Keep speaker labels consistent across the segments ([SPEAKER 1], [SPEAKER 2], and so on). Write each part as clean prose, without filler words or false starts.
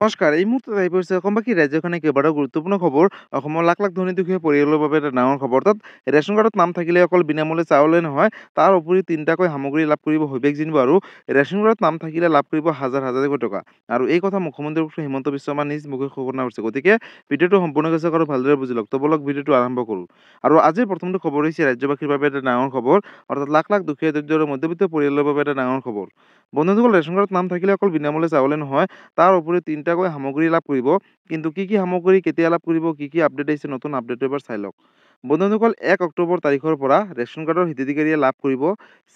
[SPEAKER 1] নমস্কাৰ। এই মুহূৰ্তত আহি পৰিছে অসমবাসী ৰাজ্যখনে কেইবাটাও গুৰুত্বপূৰ্ণ খবৰ। অসমৰ লাখ লাখ ধনী দুখীয়া পৰিয়ালৰ বাবে এটা ডাঙৰ খবৰ। তাত ৰেচন কাৰ্ডত নাম থাকিলে অকল বিনামূল্যে চাউলে নহয়, তাৰ উপৰিও তিনিটাকৈ সামগ্ৰী লাভ কৰিব সৌবেগ জিনিব আৰু ৰেচন কাৰ্ডত নাম থাকিলে লাভ কৰিব হাজাৰ হাজাৰকৈ টকা। আৰু এই কথা মুখ্যমন্ত্ৰী ডক্টৰ হিমন্ত বিশ্ব শৰ্মা নিজ মুখে ঘোষণা কৰিছে। গতিকে ভিডিঅ'টো সম্পূৰ্ণকৈ চাওক আৰু ভালদৰে বুজি লওক। তো বলক ভিডিঅ'টো আৰম্ভ কৰোঁ। আৰু আজিৰ প্ৰথমটো খবৰ হৈছে ৰাজ্যবাসীৰ বাবে এটা ডাঙৰ খবৰ, অৰ্থাৎ লাখ লাখ দুখীয়া দৰিদ্ৰ আৰু মধ্যবিত্ত পৰিয়ালৰ বাবে এটা ডাঙৰ খবৰ। বন্ধুসকল, ৰেচন কাৰ্ডত নাম থাকিলে অকল বিনামূল্যে চাউলে নহয়, তাৰ উপৰিও তিনিটাকৈ সামগ্ৰী লাভ কৰিব। কিন্তু কি সামগ্ৰী কেতিয়া লাভ কৰিব, কি আপডেট আহিছে, নতুন আপডেটটো এবাৰ চাই লওক। বন্ধুসকল, ১ অক্টোবৰ তাৰিখৰ পৰা ৰেচন কাৰ্ডৰ হিতাধিকাৰীয়ে লাভ কৰিব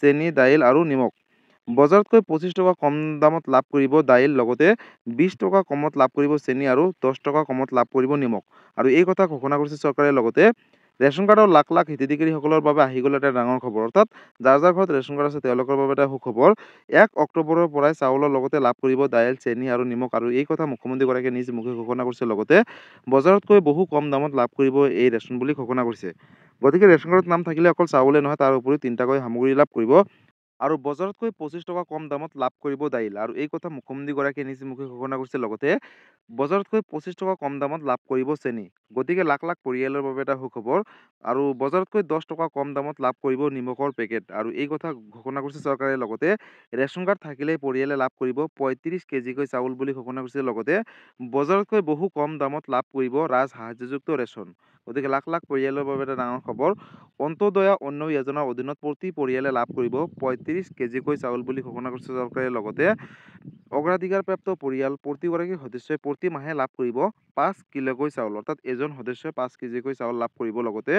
[SPEAKER 1] চেনি, দাইল আৰু নিমখ। বজাৰতকৈ ২৫ টকা কম দামত লাভ কৰিব দাইল, লগতে ২০ টকা কমত লাভ কৰিব চেনি আৰু ১০ টকা কমত লাভ কৰিব নিমখ। আৰু এই কথা ঘোষণা কৰিছে চৰকাৰে। লগতে ৰেচন কাৰ্ডৰ লাখ লাখ হিতাধিকাৰীসকলৰ বাবে আহি গ'ল এটা ডাঙৰ খবৰ। অৰ্থাৎ যাৰ যাৰ ঘৰত ৰেচন কাৰ্ড আছে তেওঁলোকৰ বাবে এটা সুখবৰ। ১ অক্টোবৰৰ পৰাই চাউলৰ লগতে লাভ কৰিব দাইল, চেনি আৰু নিমখ। আৰু এই কথা মুখ্যমন্ত্ৰীগৰাকীয়ে নিজ মুখে ঘোষণা কৰিছে। লগতে বজাৰতকৈ বহু কম দামত লাভ কৰিব এই ৰেচন বুলি ঘোষণা কৰিছে। গতিকে ৰেচন কাৰ্ডত নাম থাকিলে অকল চাউলে নহয়, তাৰ উপৰিও তিনিটাকৈ সামগ্ৰী লাভ কৰিব। আৰু বজাৰতকৈ ২৫ টকা কম দামত লাভ কৰিব দাইল। আৰু এই কথা মুখ্যমন্ত্ৰীগৰাকীয়ে নিজ মুখে ঘোষণা কৰিছে। লগতে বজাৰতকৈ ২৫ টকা কম দামত লাভ কৰিব চেনি। গতিকে লাখ লাখ পৰিয়ালৰ বাবে এটা সুখবৰ। আৰু বজাৰতকৈ ১০ টকা কম দামত লাভ কৰিব নিমখৰ পেকেট। আৰু এই কথা ঘোষণা কৰিছে চৰকাৰে। লগতে ৰেচন কাৰ্ড থাকিলেই পৰিয়ালে লাভ কৰিব ৩৫ কেজিকৈ চাউল বুলি ঘোষণা কৰিছে। লগতে বজাৰতকৈ বহু কম দামত লাভ কৰিব ৰাজ সাহায্যযুক্ত ৰেচন। গতিকে লাখ লাখ পৰিয়ালৰ বাবে এটা ডাঙৰ খবৰ। অন্তোদয়া অন্ন যোজনাৰ অধীনত প্ৰতি পৰিয়ালে লাভ কৰিব ৩৫ কেজিকৈ চাউল বুলি ঘোষণা কৰিছে চৰকাৰে। লগতে অগ্ৰাধিকাৰপ্ৰাপ্ত পৰিয়াল প্ৰতিগৰাকী সদস্যই প্ৰতি মাহে লাভ কৰিব ৫ কিলোকৈ চাউল। অৰ্থাৎ এজন সদস্যই ৫ কেজিকৈ চাউল লাভ কৰিব। লগতে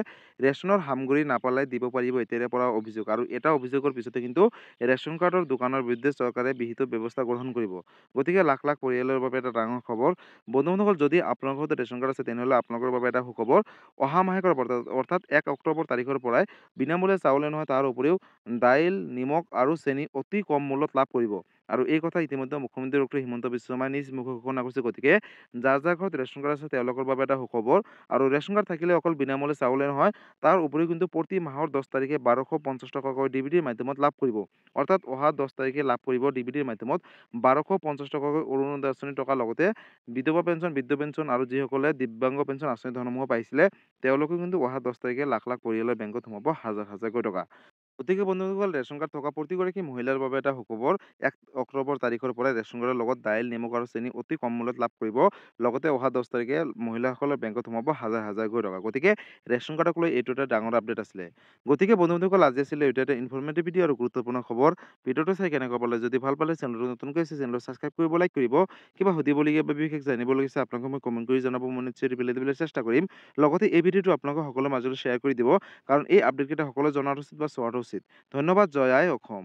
[SPEAKER 1] ৰেচনৰ সামগ্ৰী নাপালে দিব পাৰিব এতিয়াৰে পৰা অভিযোগ। আৰু এটা অভিযোগৰ পিছতে কিন্তু ৰেচন কাৰ্ডৰ দোকানৰ বিৰুদ্ধে চৰকাৰে বিহিত ব্যৱস্থা গ্ৰহণ কৰিব। গতিকে লাখ লাখ পৰিয়ালৰ বাবে এটা ডাঙৰ খবৰ। বন্ধুসকল, যদি আপোনালোকৰ ঘৰত ৰেচন কাৰ্ড আছে তেনেহ'লে আপোনালোকৰ বাবে এটা সুখবৰ। অহা মাহেকৰ অৰ্থাৎ ১ অক্টোবৰ তাৰিখৰ পৰাই বিনামূল্যে চাউলে নহয়, তাৰ উপৰিও দাইল, নিমখ আৰু চেনি অতি কম মূল্যত লাভ কৰিব। আৰু এই কথা ইতিমধ্যে মুখ্যমন্ত্ৰী ডক্টৰ হিমন্ত বিশ্ব শৰ্মাই নিজ মুখে ঘোষণা কৰিছে। গতিকে যাৰ যাৰ ঘৰত ৰেচন কাৰ্ড আছে তেওঁলোকৰ বাবে এটা সুখবৰ। আৰু ৰেচন কাৰ্ড থাকিলে অকল বিনামূল্যে চাউলে নহয়, তাৰ উপৰিও কিন্তু প্ৰতি মাহৰ ১০ তাৰিখে ১২৫০ টকাকৈ ডিবিটিৰ মাধ্যমত লাভ কৰিব। অৰ্থাৎ অহা ১০ তাৰিখে লাভ কৰিব ডিবিটিৰ মাধ্যমত ১২৫০ টকাকৈ অৰুণোদয় আঁচনিৰ টকা। লগতে বিধৱা পেঞ্চন, বৃদ্ধ পেঞ্চন আৰু যিসকলে দিব্যাংগ পেঞ্চন আঁচনি ধনসমূহ পাইছিলে তেওঁলোকে কিন্তু অহা ১০ তাৰিখে লাখ লাখ পৰিয়ালৰ বেংকত সোমাব হাজাৰ হাজাৰকৈ টকা। গতিকে বন্ধুসকল, ৰেচন কাৰ্ড থকা প্ৰতিগৰাকী মহিলাৰ বাবে এটা সুখবৰ। ১ অক্টোবৰ তাৰিখৰ পৰাই ৰেচন কাৰ্ডৰ লগত দাইল, নিমখ আৰু চেনি অতি কম মূল্যত লাভ কৰিব। লগতে অহা ১০ তাৰিখে মহিলাসকলৰ বেংকত সোমাব হাজাৰ হাজাৰকৈ টকা। গতিকে ৰেচন কাৰ্ডক লৈ এইটো এটা ডাঙৰ আপডেট আছিলে। গতিকে বন্ধুসকল, আজি আছিলে এইটো এটা ইনফৰ্মেটিভ ভিডিঅ' আৰু গুৰুত্বপূৰ্ণ খবৰ। ভিডিঅ'টো চাই কেনেকুৱা পালে, যদি ভাল পালে চেনেলটো নতুনকৈ আছে চেনেলটো ছাবস্ক্ৰাইব কৰিব, লাইক কৰিব। কিবা সুধিবলগীয়া বা বিশেষ জানিবলগীয়া আছে আপোনালোকে মই কমেণ্ট কৰি জনাব, মই নিশ্চয় ৰিপ্লাই দিবলৈ চেষ্টা কৰিম। লগতে এই ভিডিঅ'টো আপোনালোকৰ সকলোৰে মাজলৈ শ্বেয়াৰ কৰি দিব, কাৰণ এই আপডেটকেইটা সকলোৱে জনাটো উচিত বা চোৱাটো উচিত। ধন্যবাদ। জয় আই অসম।